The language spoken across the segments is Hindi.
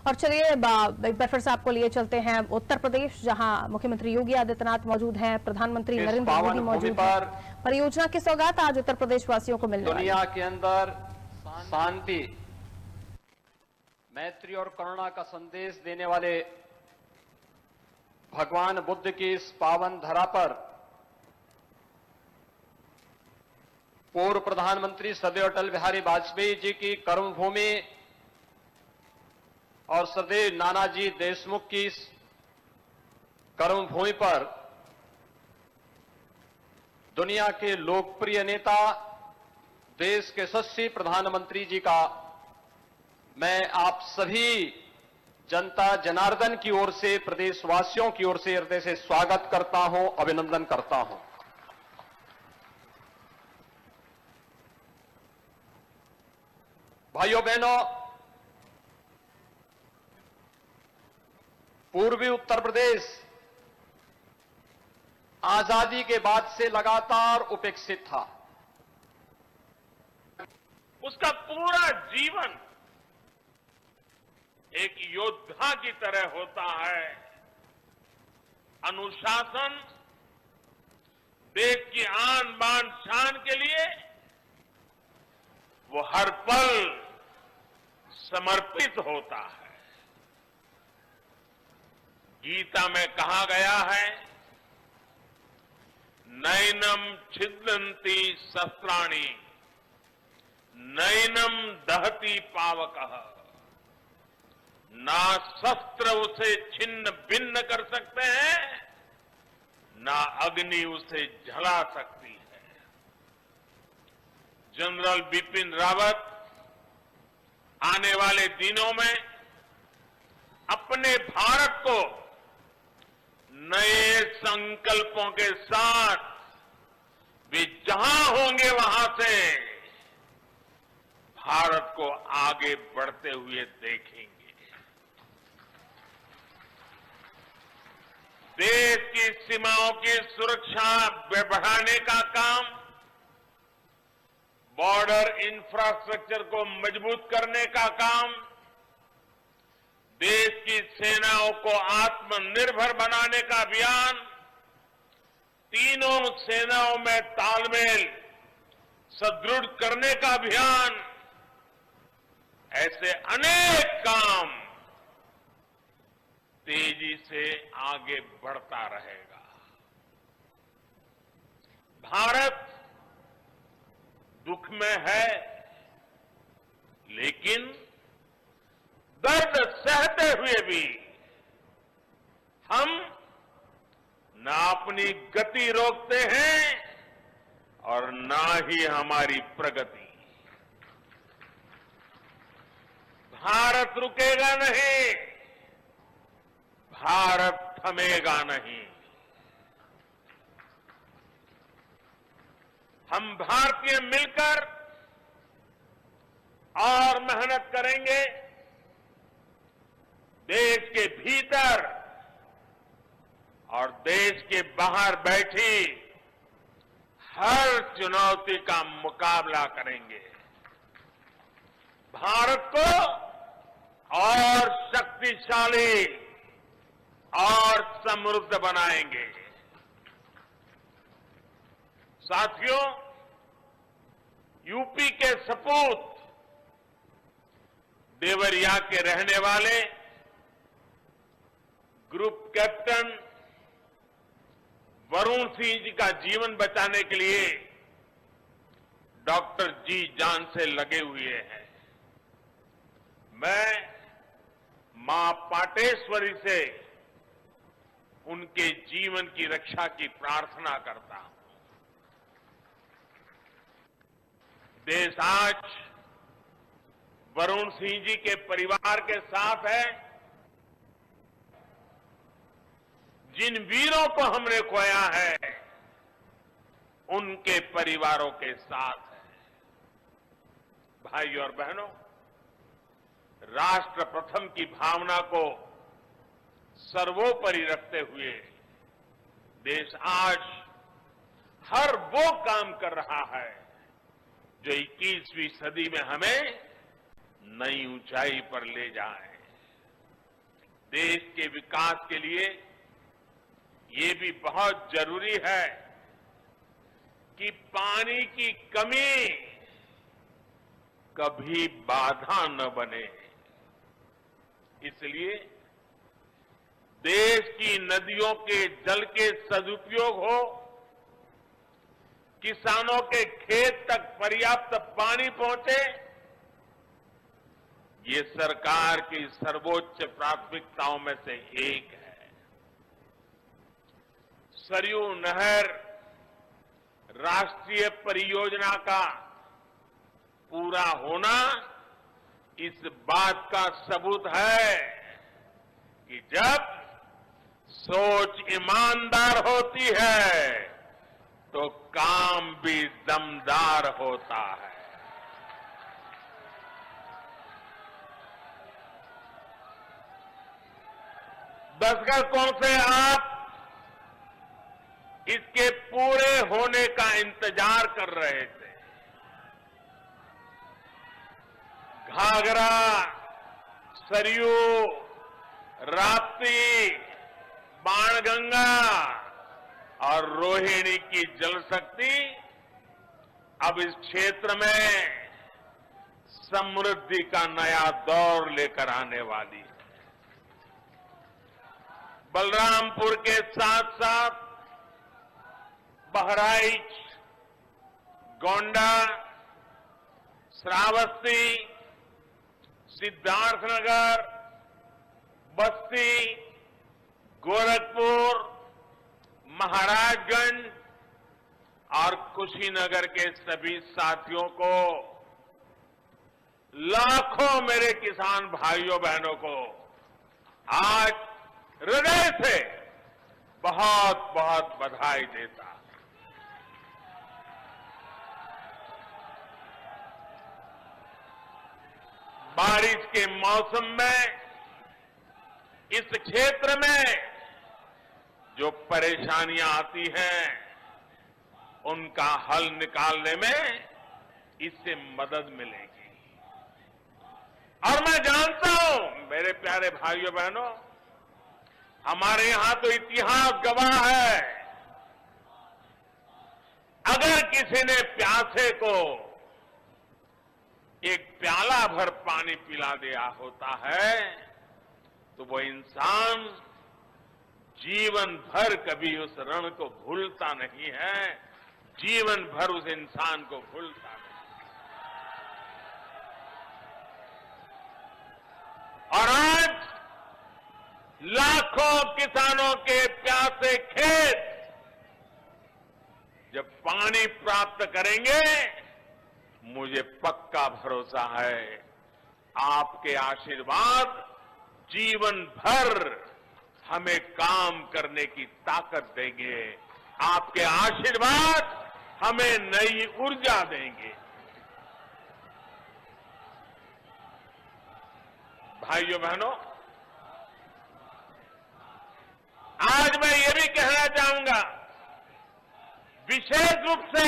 और चलिए एक बार फिर से आपको लिए चलते हैं उत्तर प्रदेश, जहां मुख्यमंत्री योगी आदित्यनाथ मौजूद हैं, प्रधानमंत्री नरेंद्र मोदी मौजूद हैं। परियोजना की सौगात आज उत्तर प्रदेश वासियों को मिलने वाली है। दुनिया के अंदर शांति, मैत्री और करुणा का संदेश देने वाले भगवान बुद्ध की इस पावन धरा पर पूर्व प्रधानमंत्री सदैव अटल बिहारी वाजपेयी जी की कर्मभूमि और सदैव नानाजी देशमुख की इस कर्मभूमि पर दुनिया के लोकप्रिय नेता, देश के यशस्वी प्रधानमंत्री जी का मैं आप सभी जनता जनार्दन की ओर से, प्रदेशवासियों की ओर से हृदय से स्वागत करता हूं, अभिनंदन करता हूं। भाइयों बहनों, पूर्वी उत्तर प्रदेश आजादी के बाद से लगातार उपेक्षित था। उसका पूरा जीवन एक योद्धा की तरह होता है। अनुशासन, देश की आन बान शान के लिए वो हर पल समर्पित होता है। गीता में कहा गया है, नैनम छिदन्ति शस्त्राणि नैनम दहति पावकः, ना शस्त्र उसे छिन्न भिन्न कर सकते हैं, ना अग्नि उसे जला सकती है। जनरल बिपिन रावत आने वाले दिनों में अपने भारत को नए संकल्पों के साथ वे जहां होंगे वहां से भारत को आगे बढ़ते हुए देखेंगे। देश की सीमाओं की सुरक्षा बढ़ाने का काम, बॉर्डर इंफ्रास्ट्रक्चर को मजबूत करने का काम, देश की सेनाओं को आत्मनिर्भर बनाने का अभियान, तीनों सेनाओं में तालमेल सुदृढ़ करने का अभियान, ऐसे अनेक काम तेजी से आगे बढ़ता रहेगा। भारत दुख में है, लेकिन दर्द सहते हुए भी हम ना अपनी गति रोकते हैं और ना ही हमारी प्रगति। भारत रुकेगा नहीं, भारत थमेगा नहीं। हम भारतीय मिलकर और मेहनत करेंगे। देश के भीतर और देश के बाहर बैठी हर चुनौती का मुकाबला करेंगे। भारत को और शक्तिशाली और समृद्ध बनाएंगे। साथियों, यूपी के सपूत देवरिया के रहने वाले ग्रुप कैप्टन वरुण सिंह जी का जीवन बचाने के लिए डॉक्टर जी जान से लगे हुए हैं। मैं मां पाटेश्वरी से उनके जीवन की रक्षा की प्रार्थना करता हूं। देश आज वरुण सिंह जी के परिवार के साथ है। जिन वीरों को हमने खोया है, उनके परिवारों के साथ है। भाइयों और बहनों, राष्ट्र प्रथम की भावना को सर्वोपरि रखते हुए देश आज हर वो काम कर रहा है जो 21वीं सदी में हमें नई ऊंचाई पर ले जाए। देश के विकास के लिए ये भी बहुत जरूरी है कि पानी की कमी कभी बाधा न बने। इसलिए देश की नदियों के जल के सदुपयोग हो, किसानों के खेत तक पर्याप्त पानी पहुंचे, ये सरकार की सर्वोच्च प्राथमिकताओं में से एक है। सरयू नहर राष्ट्रीय परियोजना का पूरा होना इस बात का सबूत है कि जब सोच ईमानदार होती है तो काम भी दमदार होता है। दशकों से आप इसके पूरे होने का इंतजार कर रहे थे। घाघरा, सरयू, राप्ती, बाणगंगा और रोहिणी की जल शक्ति अब इस क्षेत्र में समृद्धि का नया दौर लेकर आने वाली है। बलरामपुर के साथ साथ बहराइच, गोंडा, श्रावस्ती, सिद्धार्थनगर, बस्ती, गोरखपुर, महाराजगंज और कुशीनगर के सभी साथियों को, लाखों मेरे किसान भाइयों बहनों को आज हृदय से बहुत बहुत बधाई देता। बारिश के मौसम में इस क्षेत्र में जो परेशानियां आती हैं उनका हल निकालने में इससे मदद मिलेगी। और मैं जानता हूं मेरे प्यारे भाइयों बहनों, हमारे यहां तो इतिहास गवाह है, अगर किसी ने प्यासे को एक प्याला भर पानी पिला दिया होता है तो वो इंसान जीवन भर कभी उस ऋण को भूलता नहीं है, जीवन भर उस इंसान को भूलता नहीं। और आज लाखों किसानों के प्यासे खेत जब पानी प्राप्त करेंगे, मुझे पक्का भरोसा है आपके आशीर्वाद जीवन भर हमें काम करने की ताकत देंगे। आपके आशीर्वाद हमें नई ऊर्जा देंगे। भाइयों बहनों, आज मैं ये भी कहना चाहूंगा, विशेष रूप से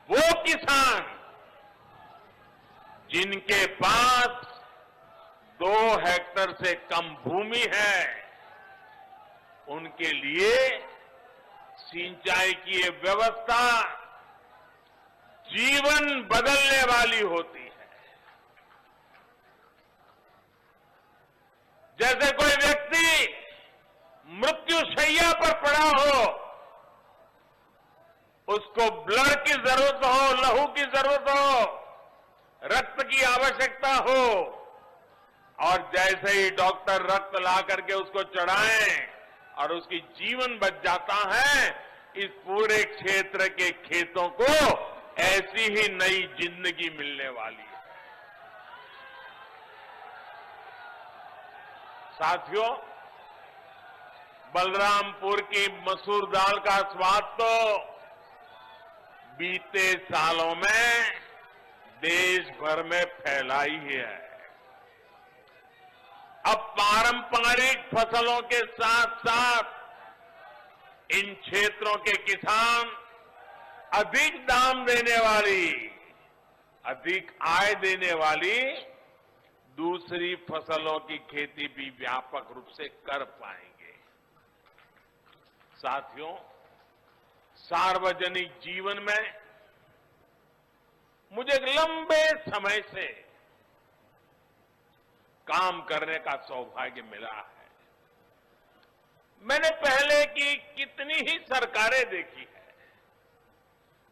वो किसान जिनके पास 2 हेक्टेयर से कम भूमि है, उनके लिए सिंचाई की ये व्यवस्था जीवन बदलने वाली होती है। जैसे कोई व्यक्ति मृत्युशैया पर पड़ा हो, उसको ब्लड की जरूरत हो, लहू की जरूरत हो, रक्त की आवश्यकता हो, और जैसे ही डॉक्टर रक्त ला करके उसको चढ़ाएं और उसकी जीवन बच जाता है, इस पूरे क्षेत्र के खेतों को ऐसी ही नई जिंदगी मिलने वाली है। साथियों, बलरामपुर की मसूर दाल का स्वाद तो बीते सालों में देश भर में फैला ही है। अब पारंपरिक फसलों के साथ साथ इन क्षेत्रों के किसान अधिक दाम देने वाली, अधिक आय देने वाली दूसरी फसलों की खेती भी व्यापक रूप से कर पाएंगे। साथियों, सार्वजनिक जीवन में मुझे एक लंबे समय से काम करने का सौभाग्य मिला है। मैंने पहले की कितनी ही सरकारें देखी है,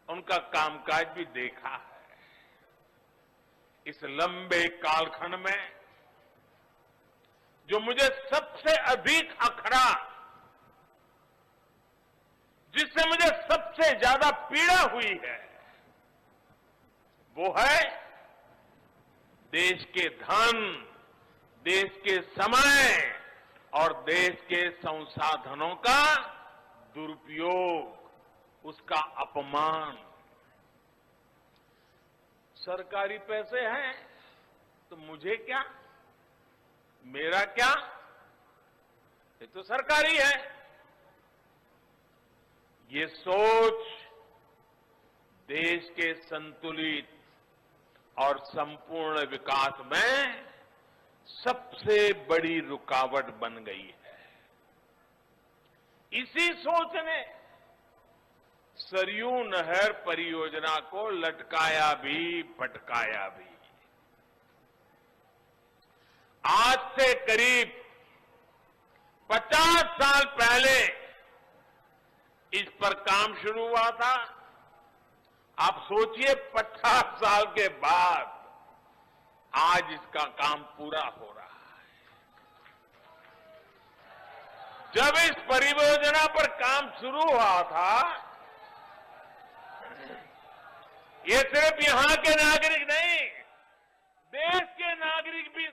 उनका कामकाज भी देखा है। इस लंबे कालखंड में जो मुझे सबसे अधिक अखरा, जिससे मुझे सबसे ज्यादा पीड़ा हुई है, वो है देश के धन, देश के समय और देश के संसाधनों का दुरुपयोग, उसका अपमान। सरकारी पैसे हैं तो मुझे क्या, मेरा क्या, ये तो सरकारी है। ये सोच देश के संतुलित और संपूर्ण विकास में सबसे बड़ी रुकावट बन गई है। इसी सोच ने सरयू नहर परियोजना को लटकाया भी भटकाया भी। आज से करीब 50 साल पहले इस पर काम शुरू हुआ था। आप सोचिए 50 साल के बाद आज इसका काम पूरा हो रहा है। जब इस परियोजना पर काम शुरू हुआ था, ये सिर्फ यहां के नागरिक नहीं, देश के नागरिक भी